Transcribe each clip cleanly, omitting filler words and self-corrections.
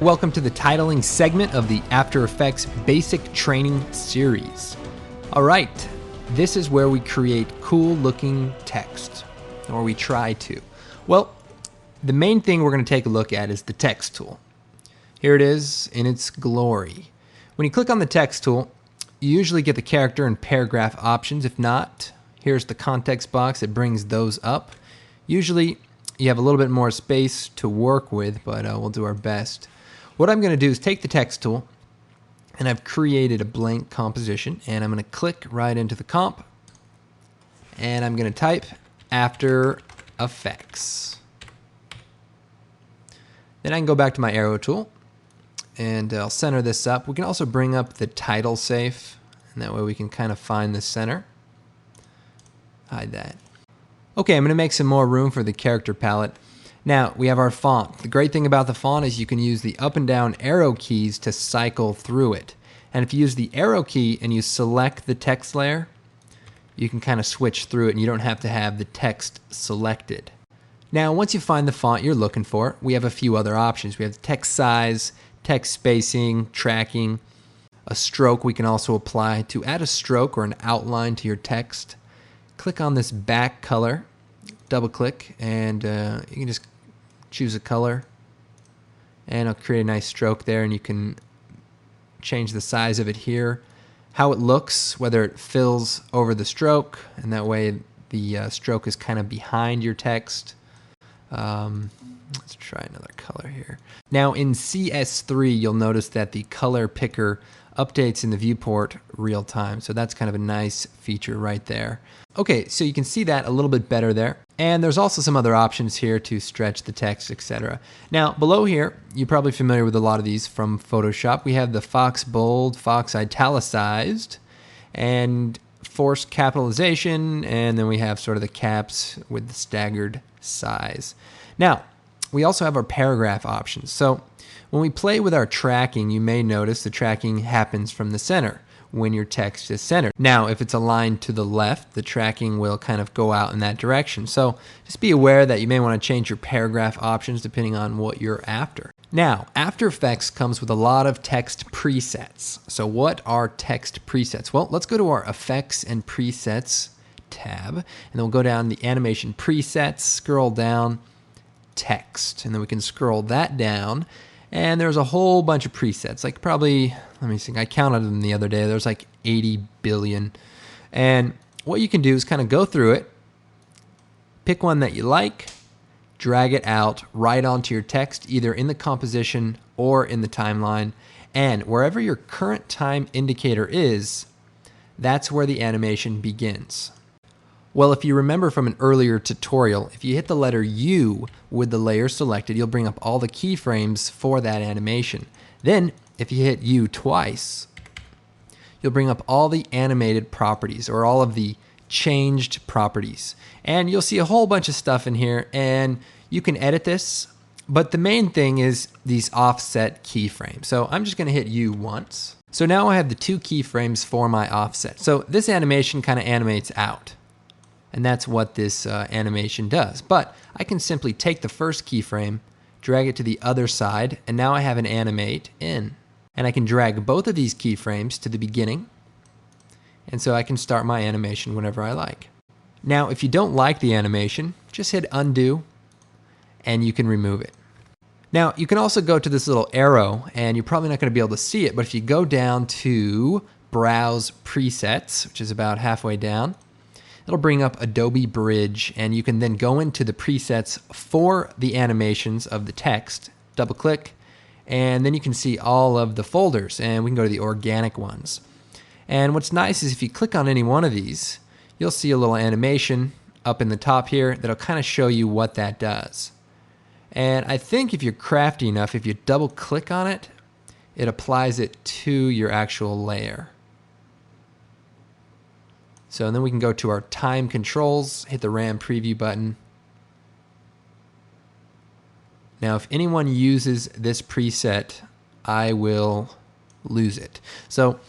Welcome to the titling segment of the After Effects Basic Training Series. All right, this is where we create cool looking text, or we try to. Well, the main thing we're going to take a look at is the text tool. Here it is in its glory. When you click on the text tool, you usually get the character and paragraph options. If not, here's the context box that brings those up. Usually you have a little bit more space to work with, but we'll do our best. What I'm going to do is take the text tool, and I've created a blank composition, and I'm going to click right into the comp, and I'm going to type After Effects. Then I can go back to my arrow tool, and I'll center this up. We can also bring up the title safe, and that way we can kind of find the center. Hide that. Okay, I'm going to make some more room for the character palette. Now, we have our font. The great thing about the font is you can use the up and down arrow keys to cycle through it. And if you use the arrow key and you select the text layer, you can kind of switch through it and you don't have to have the text selected. Now, once you find the font you're looking for, we have a few other options. We have the text size, text spacing, tracking, a stroke we can also apply. To add a stroke or an outline to your text, click on this back color, double click, and you can just choose a color, and it'll create a nice stroke there, and you can change the size of it here, how it looks, whether it fills over the stroke, and that way the stroke is kind of behind your text. Let's try another color here. Now in CS3, you'll notice that the color picker updates in the viewport real time. So that's kind of a nice feature right there. Okay, so you can see that a little bit better there. And there's also some other options here to stretch the text, etc. Now below here, you're probably familiar with a lot of these from Photoshop. We have the Fox Bold, Fox Italicized, and forced capitalization, and then we have sort of the caps with the staggered size. Now, we also have our paragraph options. So when we play with our tracking, you may notice the tracking happens from the center when your text is centered. Now, if it's aligned to the left, the tracking will kind of go out in that direction. So just be aware that you may want to change your paragraph options depending on what you're after. Now, After Effects comes with a lot of text presets. So what are text presets? Well, let's go to our Effects and Presets tab, and then we'll go down the Animation Presets, scroll down, Text, and then we can scroll that down. And there's a whole bunch of presets, like probably, let me see, I counted them the other day. There's like 80 billion. And what you can do is kind of go through it, pick one that you like, drag it out right onto your text, either in the composition or in the timeline. And wherever your current time indicator is, that's where the animation begins. Well, if you remember from an earlier tutorial, if you hit the letter U with the layer selected, you'll bring up all the keyframes for that animation. Then, if you hit U twice, you'll bring up all the animated properties, or all of the changed properties. And you'll see a whole bunch of stuff in here, and you can edit this, but the main thing is these offset keyframes. So I'm just going to hit U once. So now I have the two keyframes for my offset. So this animation kind of animates out. And that's what this animation does. But I can simply take the first keyframe, drag it to the other side, and now I have an animate in. And I can drag both of these keyframes to the beginning, and so I can start my animation whenever I like. Now, if you don't like the animation, just hit undo, and you can remove it. Now, you can also go to this little arrow, and you're probably not going to be able to see it, but if you go down to Browse Presets, which is about halfway down, it'll bring up Adobe Bridge, and you can then go into the presets for the animations of the text, double click, and then you can see all of the folders, and we can go to the organic ones. And what's nice is if you click on any one of these, you'll see a little animation up in the top here that'll kind of show you what that does. And I think if you're crafty enough, if you double click on it, it applies it to your actual layer. So then we can go to our time controls, hit the RAM preview button. Now if anyone uses this preset, I will lose it. So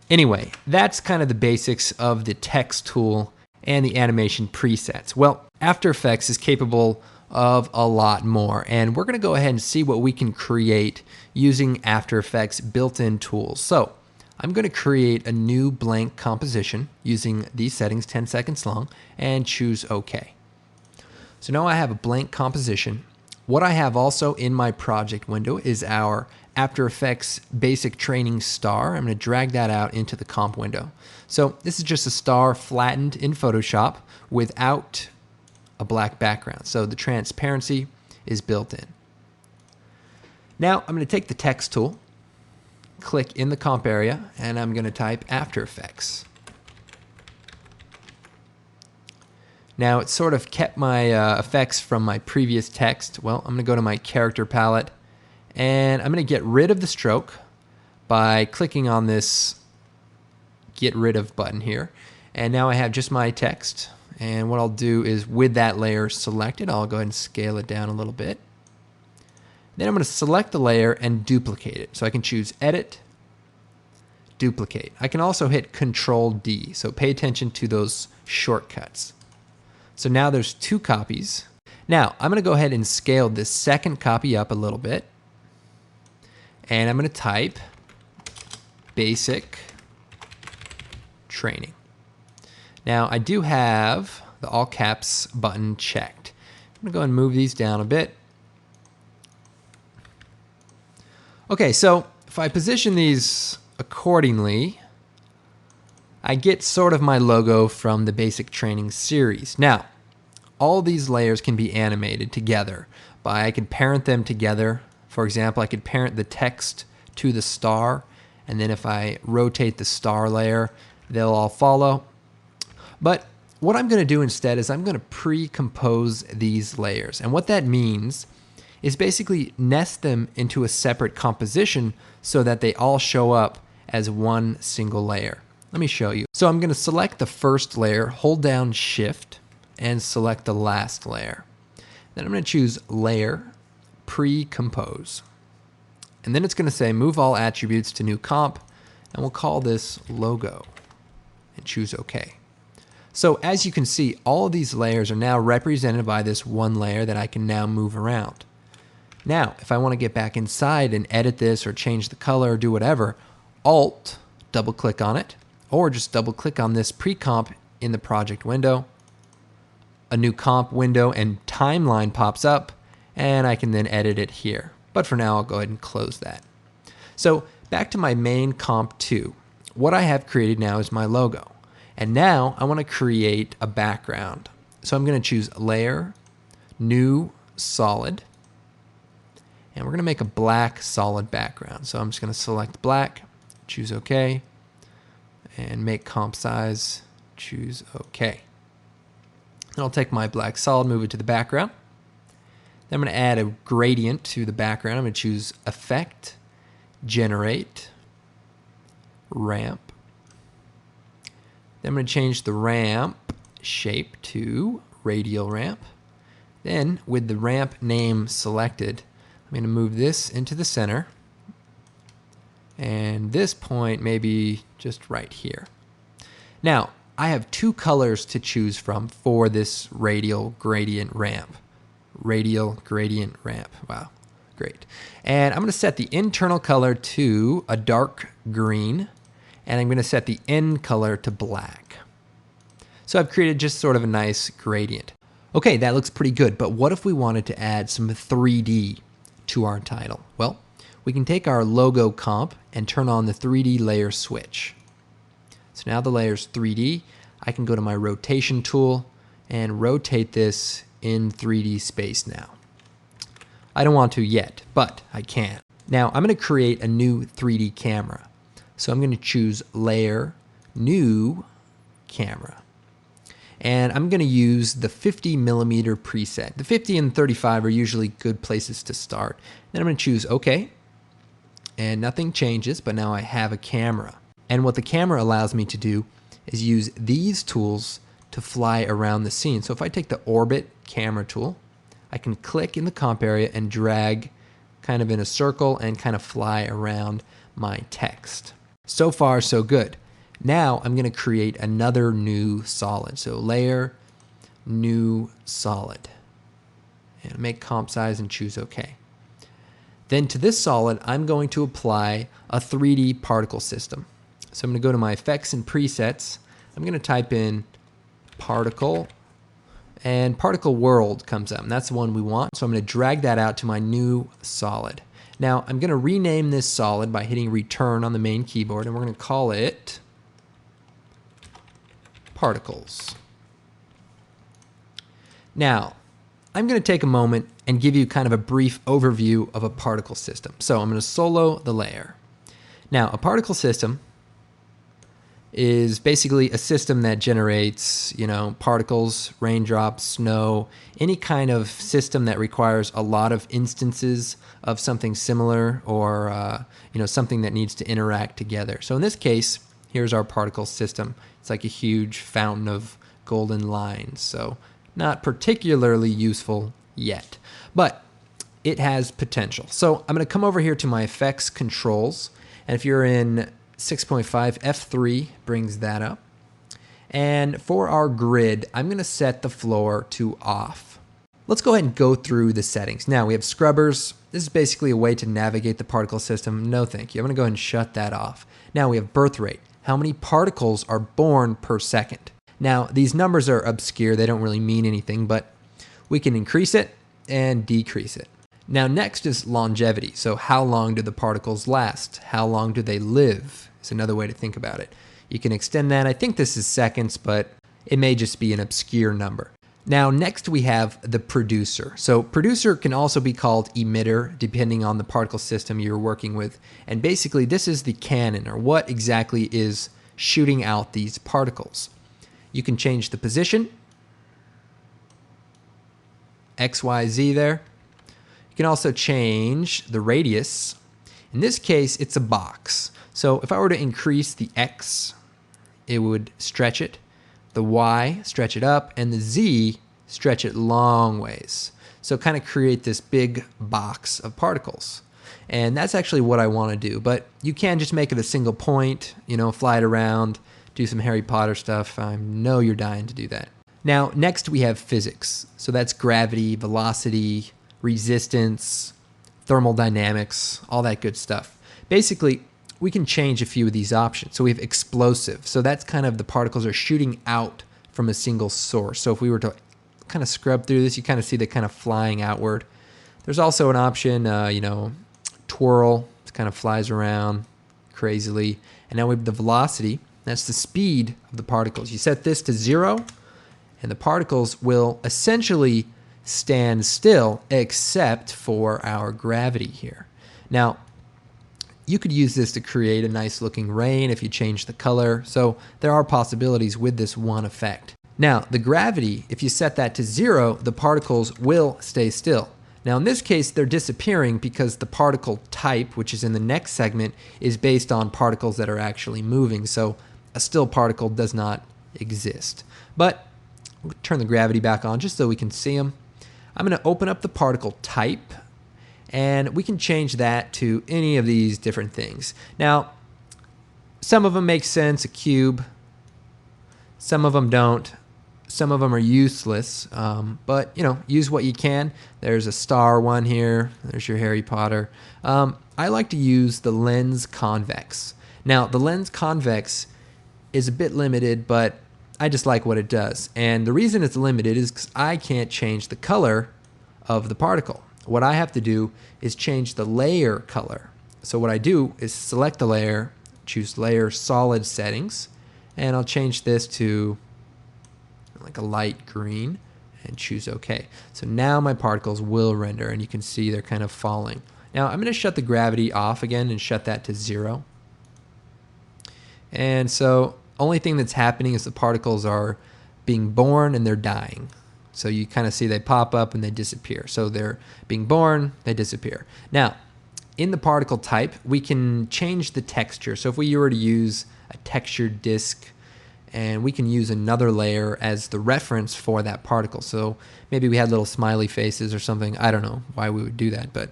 anyway, that's kind of the basics of the text tool and the animation presets. Well, After Effects is capable of a lot more. And we're going to go ahead and see what we can create using After Effects built-in tools. So I'm going to create a new blank composition using these settings, 10 seconds long, and choose OK. So now I have a blank composition. What I have also in my project window is our After Effects basic training star. I'm going to drag that out into the comp window. So this is just a star flattened in Photoshop without a black background. So the transparency is built in. Now I'm going to take the text tool, click in the comp area, and I'm going to type After Effects. Now it sort of kept my effects from my previous text. Well, I'm going to go to my character palette, and I'm going to get rid of the stroke by clicking on this Get Rid of button here. And now I have just my text. And what I'll do is, with that layer selected, I'll go ahead and scale it down a little bit. Then I'm going to select the layer and duplicate it. So I can choose Edit, Duplicate. I can also hit Control D. So pay attention to those shortcuts. So now there's two copies. Now I'm going to go ahead and scale this second copy up a little bit. And I'm going to type Basic Training. Now I do have the all caps button checked. I'm going to go and move these down a bit. Okay, so if I position these accordingly, I get sort of my logo from the Basic Training series. Now, all these layers can be animated together I could parent them together. For example, I could parent the text to the star, and then if I rotate the star layer, they'll all follow. But what I'm going to do instead is I'm going to pre-compose these layers. And what that means is basically nest them into a separate composition so that they all show up as one single layer. Let me show you. So I'm going to select the first layer, hold down Shift, and select the last layer. Then I'm going to choose Layer, Pre-Compose. And then it's going to say Move All Attributes to New Comp, and we'll call this Logo, and choose OK. So as you can see, all of these layers are now represented by this one layer that I can now move around. Now, if I want to get back inside and edit this or change the color or do whatever, Alt, double click on it, or just double click on this pre-comp in the project window. A new comp window and timeline pops up, and I can then edit it here. But for now, I'll go ahead and close that. So back to my main comp 2. What I have created now is my logo. And now I want to create a background. So I'm going to choose Layer, New, Solid. And we're going to make a black solid background. So I'm just going to select black, choose OK, and make comp size, choose OK. And I'll take my black solid, move it to the background. Then I'm going to add a gradient to the background. I'm going to choose Effect, Generate, Ramp. Then I'm going to change the ramp shape to Radial Ramp. Then with the ramp name selected, I'm going to move this into the center, and this point maybe just right here. Now, I have two colors to choose from for this radial gradient ramp. Radial gradient ramp. Wow, great. And I'm going to set the internal color to a dark green, and I'm going to set the end color to black. So I've created just sort of a nice gradient. Okay, that looks pretty good, but what if we wanted to add some 3D to our title? Well, we can take our logo comp and turn on the 3D layer switch. So now the layer's 3D. I can go to my rotation tool and rotate this in 3D space now. I don't want to yet, but I can. Now I'm going to create a new 3D camera. So I'm going to choose Layer, New, Camera. And I'm going to use the 50mm preset. The 50 and 35 are usually good places to start. Then I'm going to choose OK. And nothing changes, but now I have a camera. And what the camera allows me to do is use these tools to fly around the scene. So if I take the Orbit camera tool, I can click in the comp area and drag kind of in a circle and kind of fly around my text. So far, so good. Now I'm going to create another new solid. So Layer, New, Solid. and make comp size and choose OK. Then to this solid, I'm going to apply a 3D particle system. So I'm going to go to my effects and presets. I'm going to type in particle, and particle world comes up, and that's the one we want. So I'm going to drag that out to my new solid. Now I'm going to rename this solid by hitting return on the main keyboard, and we're going to call it particles. Now, I'm going to take a moment and give you kind of a brief overview of a particle system. So I'm going to solo the layer. Now, a particle system is basically a system that generates, particles, raindrops, snow, any kind of system that requires a lot of instances of something similar or, something that needs to interact together. So in this case, here's our particle system. It's like a huge fountain of golden lines. So not particularly useful yet, but it has potential. So I'm going to come over here to my effects controls, and if you're in 6.5, F3 brings that up. And for our grid, I'm going to set the floor to off. Let's go ahead and go through the settings. Now we have scrubbers. This is basically a way to navigate the particle system. No thank you. I'm going to go ahead and shut that off. Now we have birth rate. How many particles are born per second? Now these numbers are obscure. They don't really mean anything, but we can increase it and decrease it. Now next is longevity. So how long do the particles last? How long do they live? Is another way to think about it. You can extend that. I think this is seconds, but it may just be an obscure number. Now next we have the producer. So producer can also be called emitter depending on the particle system you're working with. And basically this is the cannon, or what exactly is shooting out these particles. You can change the position, X, Y, Z there. You can also change the radius. In this case, it's a box. So if I were to increase the X, it would stretch it. The Y, stretch it up, and the Z, stretch it long ways. So kind of create this big box of particles. And that's actually what I want to do. But you can just make it a single point, fly it around, do some Harry Potter stuff. I know you're dying to do that. Now, next we have physics. So that's gravity, velocity, resistance, thermodynamics, all that good stuff. Basically, we can change a few of these options. So we have explosive. So that's kind of the particles are shooting out from a single source. So if we were to kind of scrub through this, you kind of see they're kind of flying outward. There's also an option, twirl. It kind of flies around crazily. And now we have the velocity. That's the speed of the particles. You set this to 0, and the particles will essentially stand still except for our gravity here. Now, you could use this to create a nice looking rain if you change the color. So there are possibilities with this one effect. Now, the gravity, if you set that to 0, the particles will stay still. Now, in this case, they're disappearing because the particle type, which is in the next segment, is based on particles that are actually moving. So a still particle does not exist. But we'll turn the gravity back on just so we can see them. I'm going to open up the particle type, and we can change that to any of these different things. Now, some of them make sense, a cube. Some of them don't. Some of them are useless, but use what you can. There's a star one here. There's your Harry Potter. I like to use the lens convex. Now, the lens convex is a bit limited, but I just like what it does. And the reason it's limited is because I can't change the color of the particle. What I have to do is change the layer color. So what I do is select the layer, choose layer solid settings, and I'll change this to like a light green and choose OK. So now my particles will render, and you can see they're kind of falling. Now I'm going to shut the gravity off again and shut that to 0. And so only thing that's happening is the particles are being born and they're dying. So you kind of see they pop up and they disappear. So they're being born, they disappear. Now, in the particle type, we can change the texture. So if we were to use a textured disk, and we can use another layer as the reference for that particle. So maybe we had little smiley faces or something. I don't know why we would do that, but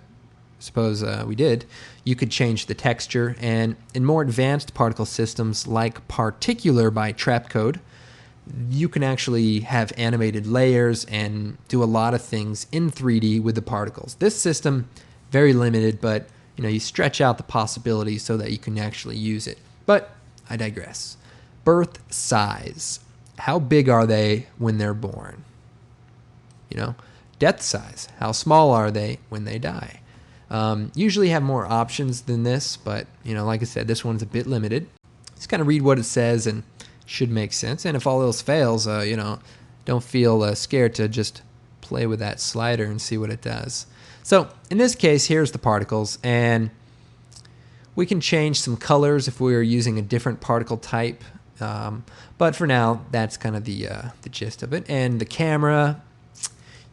suppose we did. You could change the texture, and in more advanced particle systems like Particular by Trapcode, you can actually have animated layers and do a lot of things in 3D with the particles. This system, very limited, but you stretch out the possibilities so that you can actually use it. But I digress. Birth size. How big are they when they're born? Death size. How small are they when they die? Usually have more options than this, but like I said, this one's a bit limited. Just kind of read what it says and should make sense. And if all else fails, don't feel scared to just play with that slider and see what it does. So in this case, here's the particles, and we can change some colors if we are using a different particle type. But for now, that's kind of the gist of it. And the camera,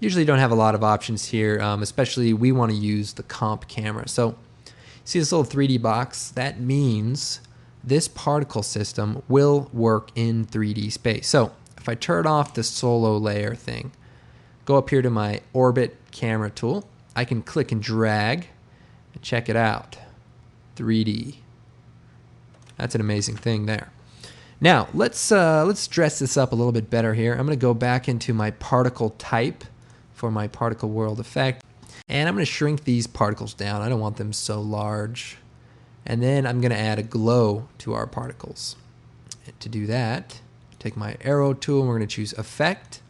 usually don't have a lot of options here, especially we want to use the comp camera. So see this little 3D box? That means this particle system will work in 3D space. So if I turn off the solo layer thing, go up here to my orbit camera tool, I can click and drag and check it out. 3D. That's an amazing thing there. Now let's dress this up a little bit better here. I'm going to go back into my particle type for my particle world effect, and I'm going to shrink these particles down. I don't want them so large. And then I'm going to add a glow to our particles. And to do that, take my arrow tool and we're going to choose Effect,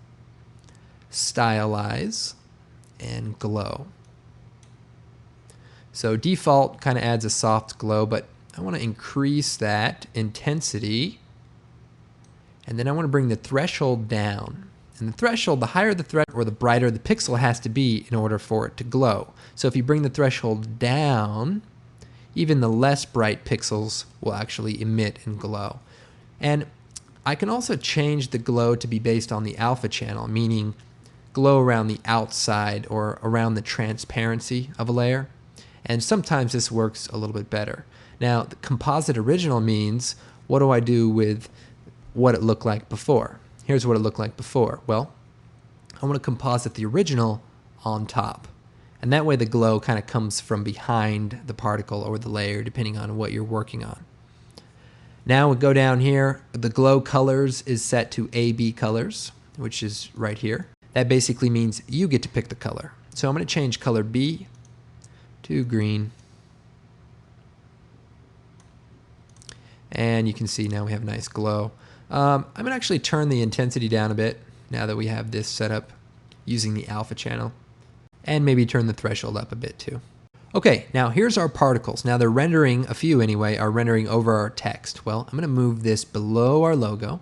Stylize, and Glow. So default kind of adds a soft glow, but I want to increase that intensity, and then I want to bring the threshold down. And the threshold, the higher the threshold or the brighter the pixel has to be in order for it to glow. So if you bring the threshold down, even the less bright pixels will actually emit and glow. And I can also change the glow to be based on the alpha channel, meaning glow around the outside or around the transparency of a layer. And sometimes this works a little bit better. Now, the composite original means, what do I do with what it looked like before? Here's what it looked like before. Well, I want to composite the original on top. And that way the glow kind of comes from behind the particle or the layer, depending on what you're working on. Now we go down here. The glow colors is set to AB colors, which is right here. That basically means you get to pick the color. So I'm going to change color B to green. And you can see now we have a nice glow. I'm going to actually turn the intensity down a bit now that we have this set up using the alpha channel. And maybe turn the threshold up a bit too. Okay, now here's our particles. Now they're rendering, a few anyway, are rendering over our text. Well, I'm going to move this below our logo.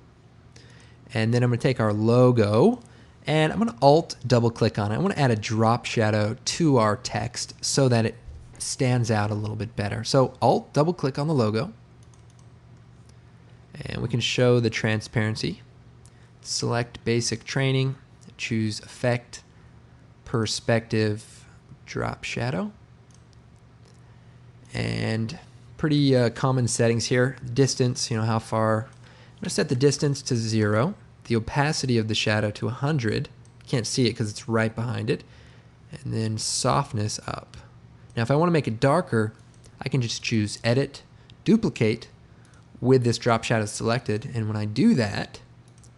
And then I'm going to take our logo and I'm going to Alt double click on it. I want to add a drop shadow to our text so that it stands out a little bit better. So Alt double click on the logo. And we can show the transparency. Select basic training, choose effect, perspective, drop shadow. And pretty common settings here. Distance, how far. I'm going to set the distance to 0, the opacity of the shadow to 100. Can't see it because it's right behind it. And then softness up. Now if I want to make it darker, I can just choose Edit, Duplicate with this drop shadow selected. And when I do that,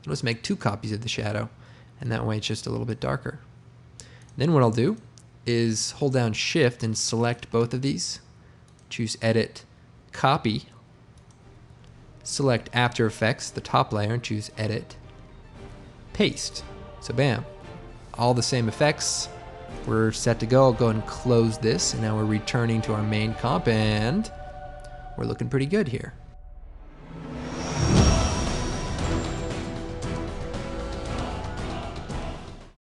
let's make 2 copies of the shadow. And that way it's just a little bit darker. Then what I'll do is hold down Shift and select both of these. Choose Edit, Copy. Select After Effects, the top layer, and choose Edit, Paste. So bam, all the same effects. We're set to go. I'll go ahead and close this, and now we're returning to our main comp, and we're looking pretty good here.